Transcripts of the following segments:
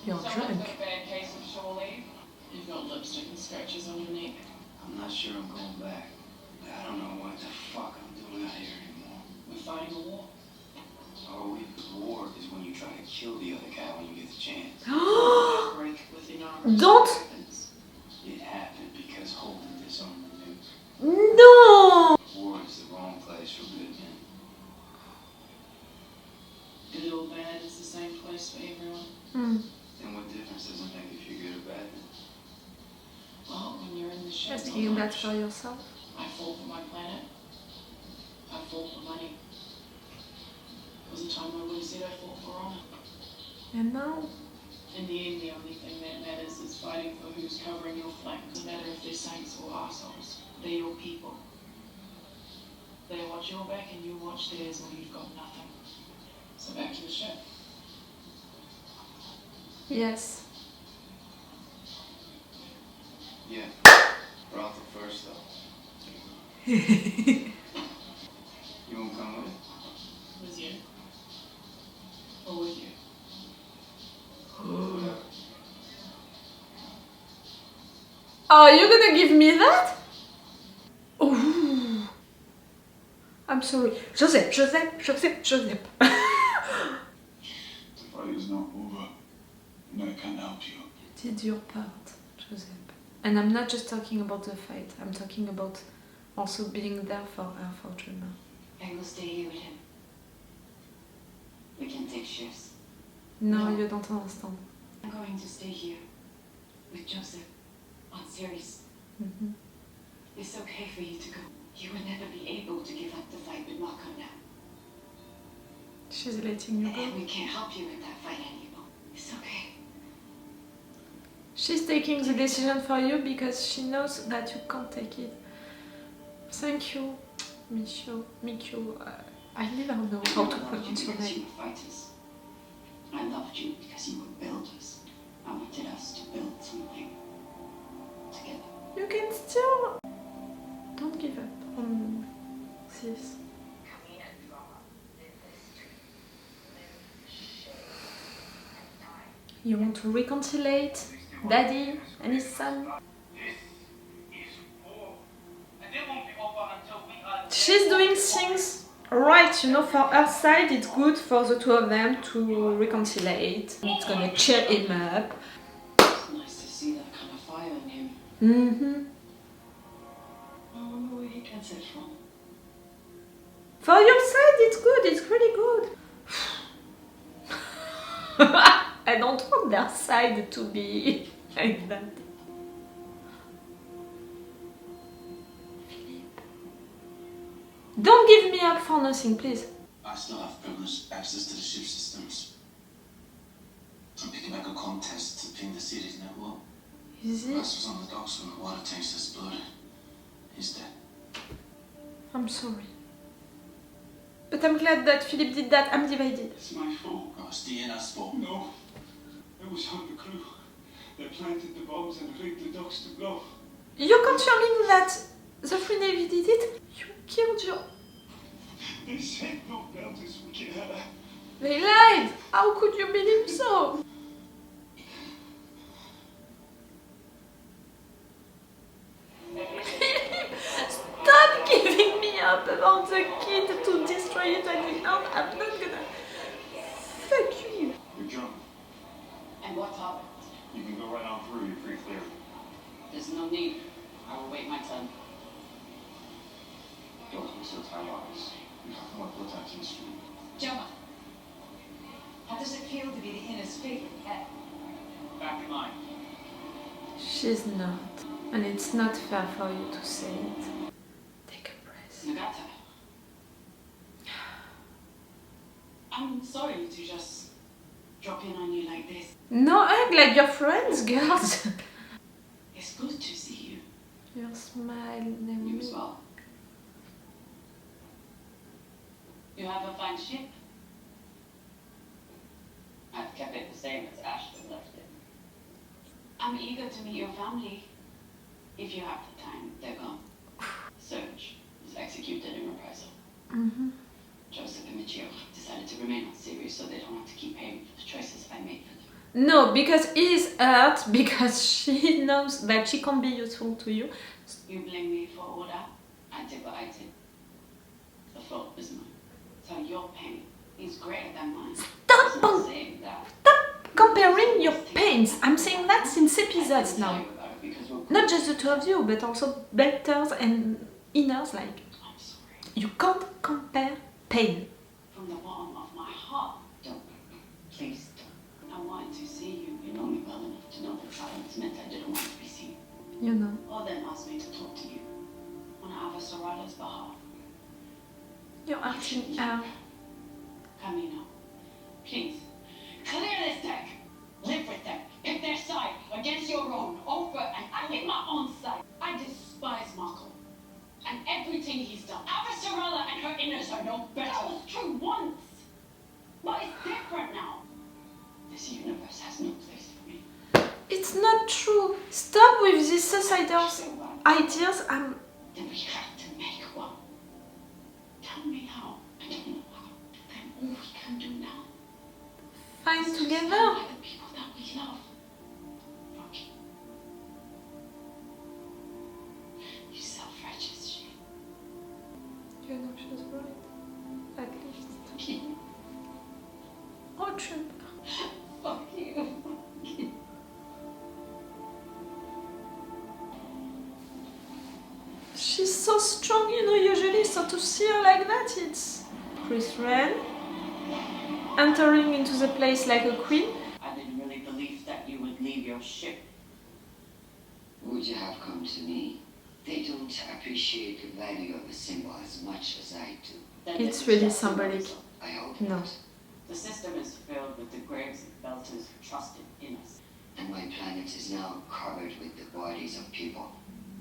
You're Someone's drunk. got a bad case of shore leave. You've got lipstick and scratches on your neck. I'm not sure I'm going back. I don't know what the fuck I'm doing out here anymore. We're fighting a war. Oh, war is when you try to kill the other guy when you get the chance. Outbreak within arms. Don't. It happened because Holden disowned the news. No. War is the wrong place for good men. Good or bad is the same place for everyone. Then what difference does it make if you're good or bad? Well, when you're in the shit. Asking that for yourself. I fought for my planet. I fought for money. There was a time I would have said I fought for honor. And now? In the end, the only thing that matters is fighting for who's covering your flank. Doesn't matter if they're saints or assholes. They're your people. They watch your back and you watch theirs, or you've got nothing. So back to the ship. Yes. Yeah. Brothel first, though. You You won't come with? With you. Or with you. Whatever. Oh, you're gonna give me that? Oh. I'm sorry. Joseph. The fight is not over, and I can't help you. You did your part, Joseph. And I'm not just talking about the fight. I'm talking about also being there for her, for Dreamer. I will stay here with him. We can take shifts. No, No. you don't understand. I'm going to stay here with Joseph on Ceres. Mm-hmm. It's okay for you to go. You will never be able to give up the fight with Marco now. She's letting you go. And we can't help you with that fight anymore. It's okay. She's taking the decision for you because she knows that you can't take it. Thank you, Mikio. I never know how to pronounce your because you name. were fighters. I loved you because you were builders. I wanted us to build something together. You can still... Don't give up on this. You want to reconcile Daddy and his son? She's doing things right, you know, for her side it's good for the two of them to reconcile. It's gonna cheer him up. It's nice to see that kind of fire in him. Mm-hmm. I wonder where he gets it from. For your side it's good, it's really good. I don't want their side to be like that. Don't give me up for nothing, please. I still have privileged access to the ship systems. I'm picking back a contest to ping the city's network. Is it? Russ was on the docks when the water tanks exploded. He's dead. I'm sorry. But I'm glad that Philip did that. I'm divided. It's my fault. Oh, it's DNR's fault. No, it was on the crew. They planted the bombs and rigged the docks to blow. You're confirming that the Free Navy did it? You killed your... They said no belters would get her. They lied! How could you believe so? Stop giving me up about the kid to destroy it at the end. I'm not gonna... Fuck you. You're drunk. And what of it? You can go right on through. You're pretty clear. There's no need. I will wait my turn. Don't be so time-wise. You have to want to protect your street. Gemma, how does it feel to be the inner's favorite pet? Back in line. She's not. And it's not fair for you to say it. Take a breath. Nagata. I'm sorry to just drop in on you like this. No, act like your friends, girls. It's good to see you. Your smile, You Naomi. as well. You have a fine ship. I've kept it the same as Ashton left it. I'm eager to meet your family. If you have the time, they're gone. Serge was executed in reprisal. Mm-hmm. Joseph and Michio decided to remain on Ceres so they don't have to keep paying for the choices I made for them. No, because he's hurt because she knows that she can't be useful to you. You blame me for all that. I did what I did. The fault was mine. So your pain is greater than mine. Stop I'm not saying that. comparing your pains. I'm saying that since episodes now. Tell you about it because we're Not just the two of you, but also Belters and Inners. Like, I'm sorry. you can't compare pain. From the bottom of my heart, don't. Please don't. I wanted to see you. You know me well enough to know that silence meant I didn't want to be seen. You know. Or then asked me to talk to you on Ava Sorada's behalf. You're acting out. Camino, please, clear this deck. Live with them. Pick their side against your own. Over and I pick my own side. I despise Marco. And everything he's done. Ava Sorada and her inners are no better. That was true once. But it's different now. This universe has no place for me. It's not true. Stop with these suicidal ideas. Then we have to make one. Tell me how. I don't know how. Then all we can do now Fine is to together. stand by the people that we love. Rocky. You self-righteous shit. You know she's right. At least. You. Oh, Trump. Fuck you. She's so strong, you know, usually, so to see her like that, it's... Chris Wren entering into the place like a queen. I didn't really believe that you would leave your ship. Would you have come to me? They don't appreciate the value of a symbol as much as I do. Then It's this really is just symbolic. a result. I hope No. not. The system is filled with the graves of Belters who trusted in us. And my planet is now covered with the bodies of people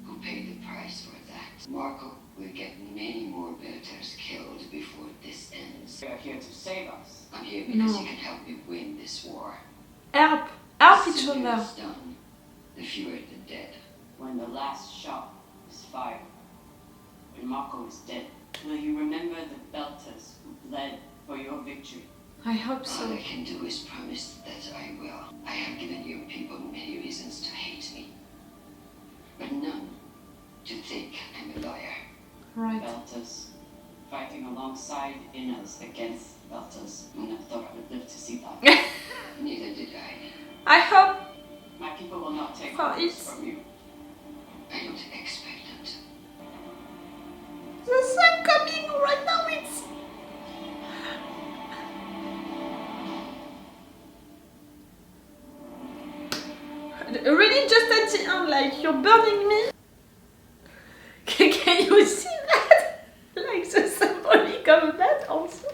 who paid the price for that. Marco will get many more Belters killed before this ends. They are here to save us. I'm here because No. you can help me win this war. Help The each sooner other. it's done, the fewer the dead. When the last shot is fired, when Marco is dead, will you remember the Belters who bled for your victory? I hope All so. I can do is promise that I will. I have given your people many reasons to hate me, but none to think I'm a liar. Right. Belters fighting alongside Inners against Belters. I never thought I would live to see that. Neither did I. I hope My people will not take For orders it. from you. I don't expect them to. the sun coming right now, it's... Really just at the end, like, you're burning me? Can you see that? Like the symbolic of that also?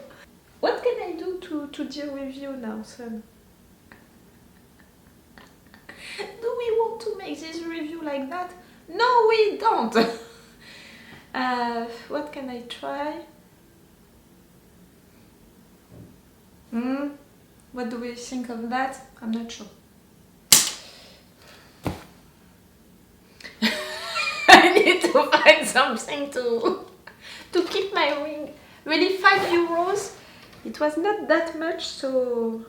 What can I do to deal with you now, son? Do we want to make this review like that? No, we don't! What can I try? What do we think of that? I'm not sure. I need to find something to keep my ring. Really, €5. It was not that much, so...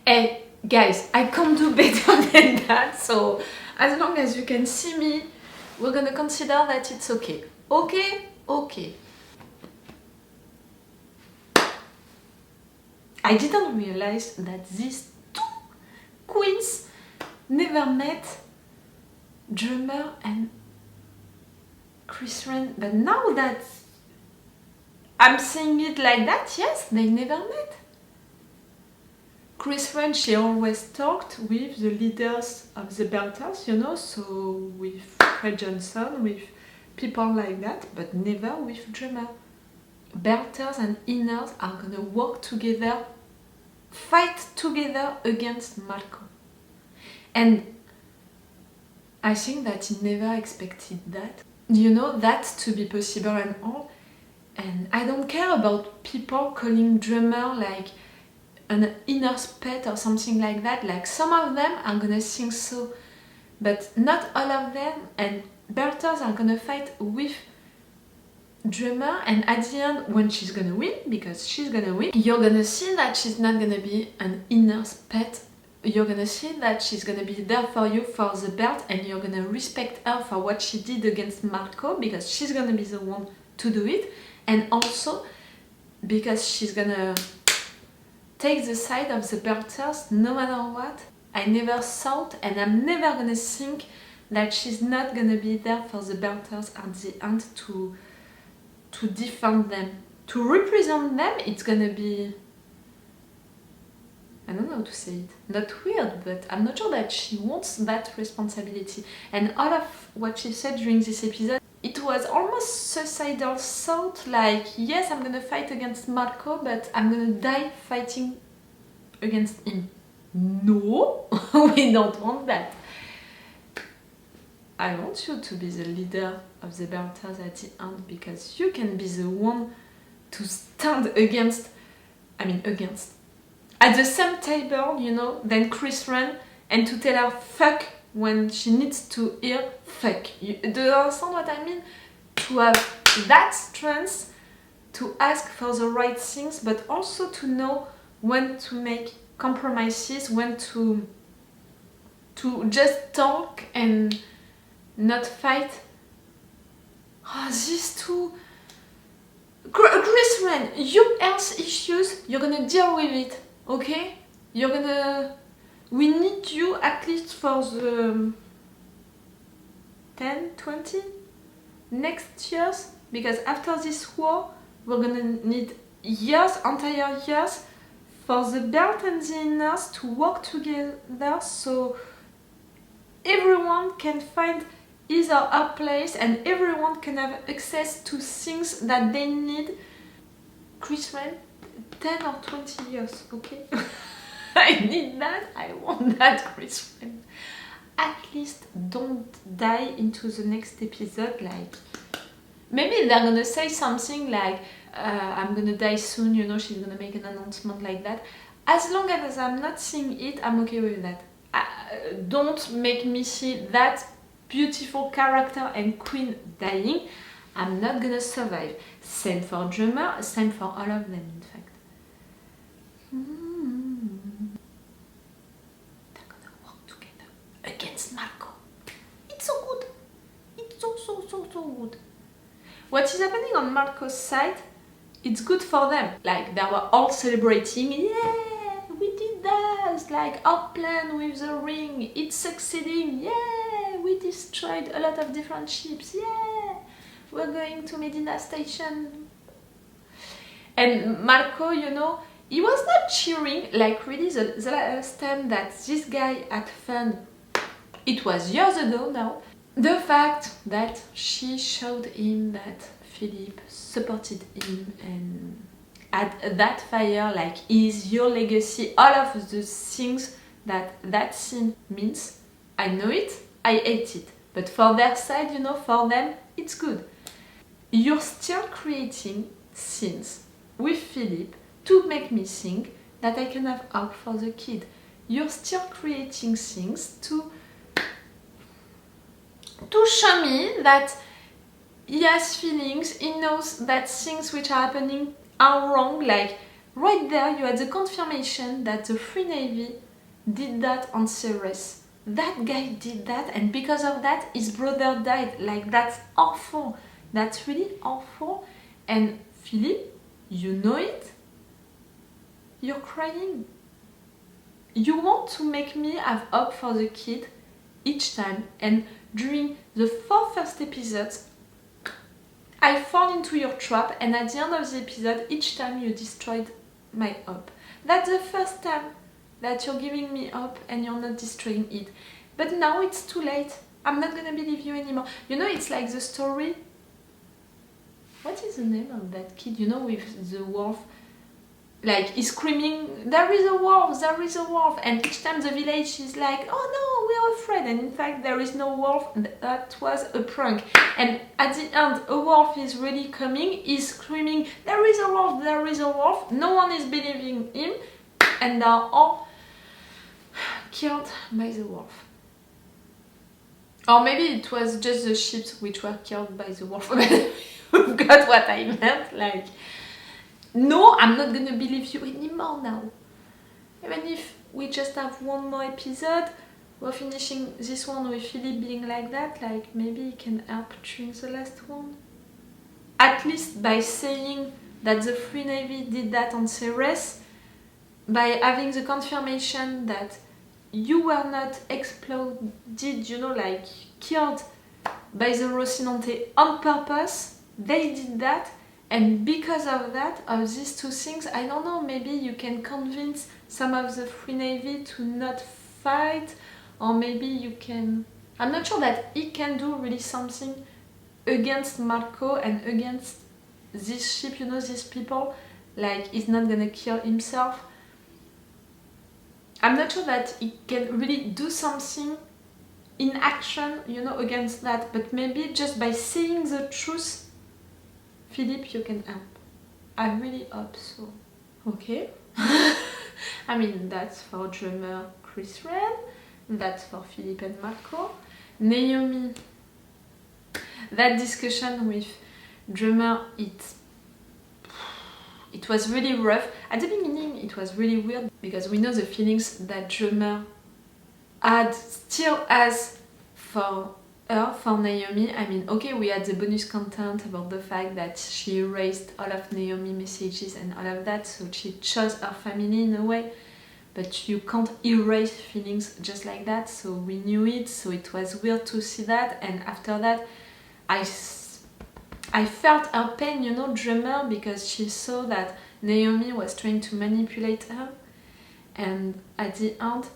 Hey, guys, I can't do better than that, so as long as you can see me, we're gonna consider that it's okay. Okay? Okay. I didn't realize that these two queens never met, drummer and Chris Wren, but now that I'm saying it like that, yes, they never met. Chris Wren, she always talked with the leaders of the Belters, you know, so with Fred Johnson, with people like that, but never with drummer. Belters and Inners are gonna work together, fight together against Malcolm. And I think that he never expected that. You know, that to be possible and all. And I don't care about people calling drummer like an Inner's pet or something like that. Like some of them are gonna think so, but not all of them. And Belters are gonna fight with Dreamer, and at the end, when she's gonna win, because she's gonna win, you're gonna see that she's not gonna be an inner pet. You're gonna see that she's gonna be there for you for the belt, and you're gonna respect her for what she did against Marco, because she's gonna be the one to do it, and also because she's gonna take the side of the belters no matter what. I never thought, and I'm never gonna think, that she's not gonna be there for the belters at the end to defend them, to represent them. It's gonna be, I don't know how to say it, not weird, but I'm not sure that she wants that responsibility. And all of what she said during this episode, it was almost suicidal thought, like, yes, I'm gonna fight against Marco, but I'm gonna die fighting against him. No, we don't want that. I want you to be the leader of the belters at the end, because you can be the one to stand against at the same table, you know, than Chris Ren, and to tell her fuck when she needs to hear fuck. Do you understand what I mean? To have that strength to ask for the right things, but also to know when to make compromises, when to just talk and not fight. Oh, these two. Chris Ren, you health issues, you're gonna deal with it, okay? We need you at least for the 10, 20 next years, because after this war, we're gonna need years, entire years, for the belt and the inners to work together, so everyone can find his or her place and everyone can have access to things that they need. Chris Ren, 10 or 20 years, okay? I need that, I want that, Chris Ren. At least don't die into the next episode, like, maybe they're gonna say something like, I'm gonna die soon, you know, she's gonna make an announcement like that. As long as I'm not seeing it, I'm okay with that. Don't make me see that beautiful character and queen dying. I'm not gonna survive. Same for Dreamer, same for all of them, in fact. They're gonna work together against Marco. It's so good. It's so good. What is happening on Marco's side, it's good for them. Like, they were all celebrating, yeah, we did that, like, our plan with the ring, it's succeeding, yeah, we destroyed a lot of different ships, yeah, we're going to Medina Station. And Marco, you know, he was not cheering, like, really, the last time that this guy had fun, it was years ago now. The fact that she showed him that Philippe supported him and had that fire, like, is your legacy, all of the things that scene means. I know it, I hate it, but for their side, you know, for them, it's good. You're still creating scenes with Philippe to make me think that I can have hope for the kid. You're still creating things to show me that he has feelings, he knows that things which are happening are wrong. Like, right there you had the confirmation that the Free Navy did that on Ceres. That guy did that, and because of that his brother died. Like, that's awful. That's really awful. And Philippe, you know it. You're crying. You want to make me have hope for the kid each time, and during the 4 first episodes I fall into your trap, and at the end of the episode each time you destroyed my hope. That's the first time that you're giving me hope and you're not destroying it. But now it's too late. I'm not gonna believe you anymore. You know, it's like the story, what is the name of that kid, you know, with the wolf? Like, he's screaming, there is a wolf, there is a wolf, and each time the village is like, oh no, we are afraid, and in fact there is no wolf, that was a prank. And at the end, a wolf is really coming, he's screaming, there is a wolf, there is a wolf, no one is believing him, and they are all killed by the wolf. Or maybe it was just the sheep which were killed by the wolf. You've got what I meant, like, no, I'm not gonna believe you anymore now. Even if we just have one more episode, we're finishing this one with Philip being like that, like maybe he can help during the last one. At least by saying that the Free Navy did that on Ceres, by having the confirmation that you were not exploded, you know, like killed by the Rocinante on purpose, they did that, and because of that, of these two things, I don't know, maybe you can convince some of the Free Navy to not fight, or maybe you can... I'm not sure that he can do really something against Marco and against this ship, you know, these people, like he's not gonna kill himself. I'm not sure that he can really do something in action, you know, against that, but maybe just by saying the truth, Philip, you can help. I really hope so. Okay? I mean, that's for drummer Chris Wren, that's for Philip and Marco. Naomi, that discussion with drummer, it was really rough. At the beginning it was really weird because we know the feelings that drummer still has for her, for Naomi. I mean, okay, we had the bonus content about the fact that she erased all of Naomi's messages and all of that, so she chose her family in a way, but you can't erase feelings just like that, so we knew it, so it was weird to see that. And after that I felt her pain, you know, drummer, because she saw that Naomi was trying to manipulate her, and at the end,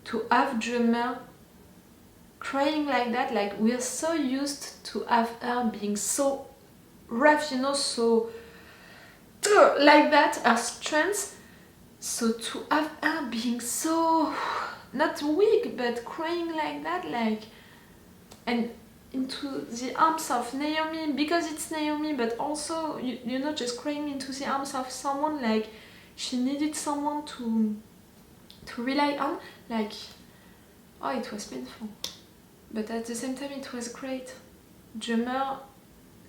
to have drummer crying like that, like we're so used to have her being so rough, you know, so like that, her strength, so to have her being so, not weak, but crying like that, like, and into the arms of Naomi, because it's Naomi, but also, you know, just crying into the arms of someone, like, she needed someone to rely on, like, oh, it was painful. But at the same time, it was great. Drummer,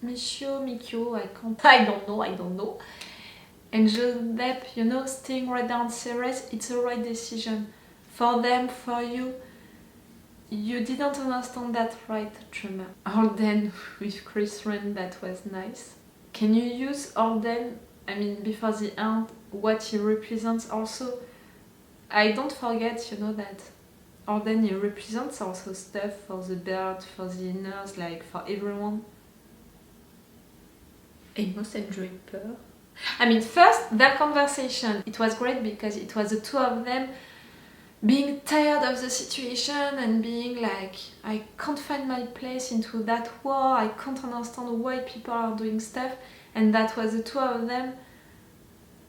Mikio, I don't know. And Joseph, you know, staying right down Ceres, it's a right decision. For them, for you. You didn't understand that right, drummer. Holden with Chris Wren, that was nice. Can you use Holden, I mean, before the end, what he represents also? I don't forget, you know, that Holden, he represents also stuff for the bird, for the inners, like for everyone. Amos and Draper. I mean, first, their conversation, it was great because it was the two of them being tired of the situation and being like, I can't find my place into that war, I can't understand why people are doing stuff, and that was the two of them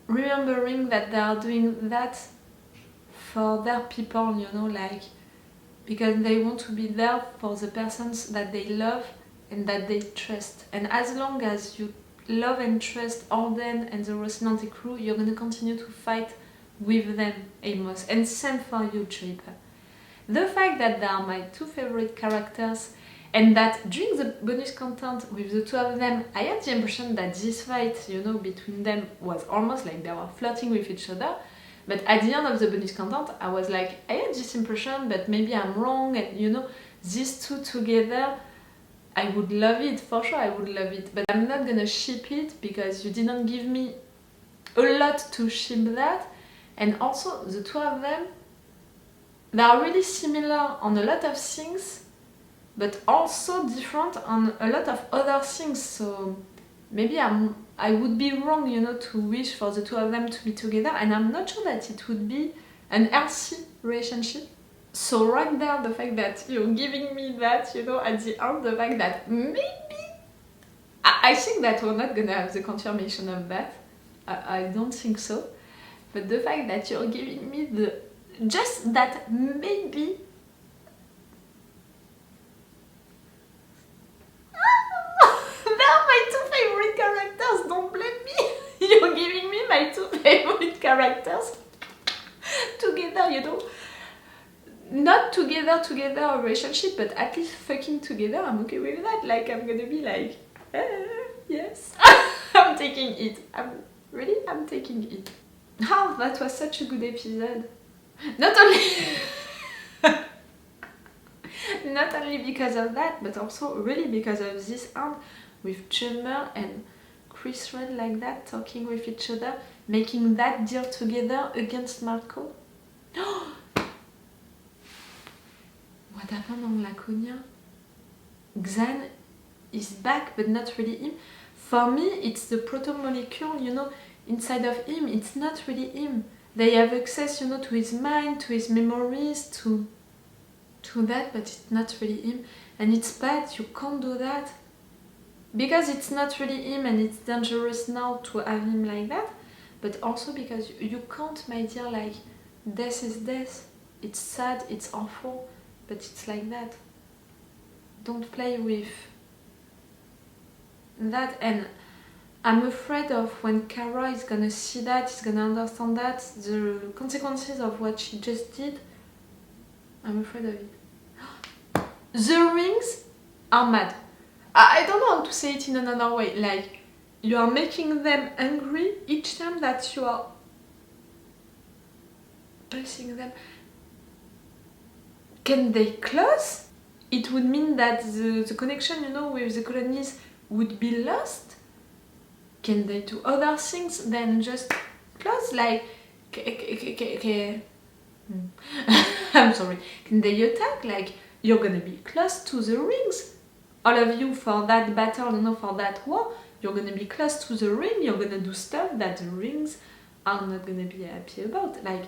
remembering that they are doing that for their people, you know, like, because they want to be there for the persons that they love and that they trust. And as long as you love and trust Holden and the Rocinante crew, you're gonna continue to fight with them, Amos, and same for you, Draper. The fact that they are my two favorite characters, and that during the bonus content with the two of them, I had the impression that this fight, you know, between them was almost like they were flirting with each other, but at the end of the bonus content, I was like, I had this impression, but maybe I'm wrong, and you know, these two together, I would love it, for sure I would love it, but I'm not gonna ship it because you didn't give me a lot to ship that. And also, the two of them, they are really similar on a lot of things, but also different on a lot of other things. So maybe I would be wrong, you know, to wish for the two of them to be together, and I'm not sure that it would be an healthy relationship. So right there, the fact that you're giving me that, you know, at the end, the fact that maybe... I think that we're not gonna have the confirmation of that. I don't think so. But the fact that you're giving me just that maybe... They are my two favorite characters, don't blame me! You're giving me my two favorite characters together, you know. not together a relationship, but at least fucking together, I'm okay with that. Like, I'm gonna be like, yes. I'm taking it. I'm taking it. Oh, that was such a good episode. Not only because of that, but also really because of this end with Jummer and Chris Red like that, talking with each other, making that deal together against Marco. What happened on Laconia? Xan is back, but not really him. For me, it's the proto-molecule, you know, inside of him. It's not really him. They have access, you know, to his mind, to his memories, to that, but it's not really him. And it's bad, you can't do that. Because it's not really him and it's dangerous now to have him like that. But also because you can't, my dear, like, death is death. It's sad, it's awful, but it's like that. Don't play with that. And I'm afraid of when Kara is gonna see that, is gonna understand that, the consequences of what she just did. I'm afraid of it. The rings are mad. I don't know how to say it in another way. Like, you are making them angry each time that you are pressing them. Can they close? It would mean that the connection, you know, with the colonies would be lost. Can they do other things than just close? Like, I'm sorry. Can they attack? Like, you're gonna be close to the rings. All of you, for that battle, you know, for that war, you're gonna be close to the ring. You're gonna do stuff that the rings are not gonna be happy about. Like,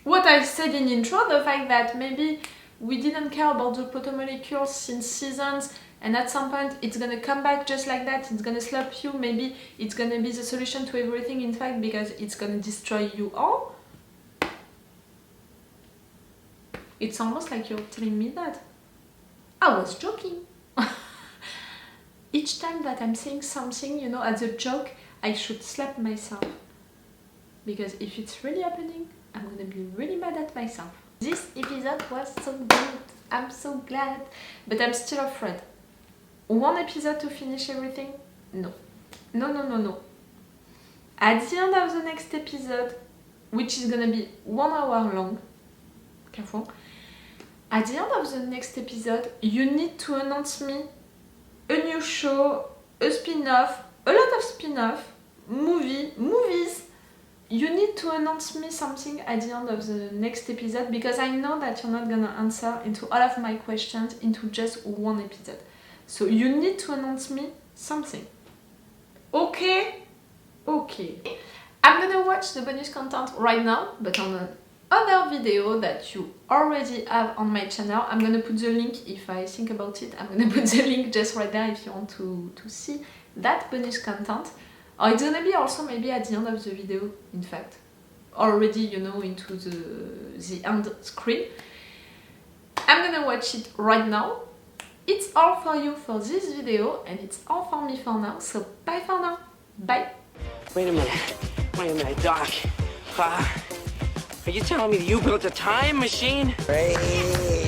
what I said in intro, the fact that maybe we didn't care about the proto-molecules since seasons, and at some point it's gonna come back just like that, it's gonna slap you, maybe it's gonna be the solution to everything, in fact, because it's gonna destroy you all. It's almost like you're telling me that. I was joking. Each time that I'm saying something, you know, as a joke, I should slap myself. Because if it's really happening, I'm gonna be really mad at myself. This episode was so good. I'm so glad. But I'm still afraid. One episode to finish everything? No. No. At the end of the next episode, which is gonna be 1 hour long, careful. At the end of the next episode, you need to announce me a new show, a spin-off, a lot of spin-off, movies. You need to announce me something at the end of the next episode, because I know that you're not gonna answer into all of my questions into just one episode. So you need to announce me something. Okay? Okay. I'm gonna watch the bonus content right now, but on another video that you already have on my channel. I'm gonna put the link, if I think about it, I'm gonna put the link just right there if you want to see that bonus content. Or it's gonna be also maybe at the end of the video, in fact. Already, you know, into the end screen. I'm gonna watch it right now. It's all for you for this video, and it's all for me for now, so bye for now. Bye! Wait a minute, Doc. Are you telling me that you built a time machine? Hey.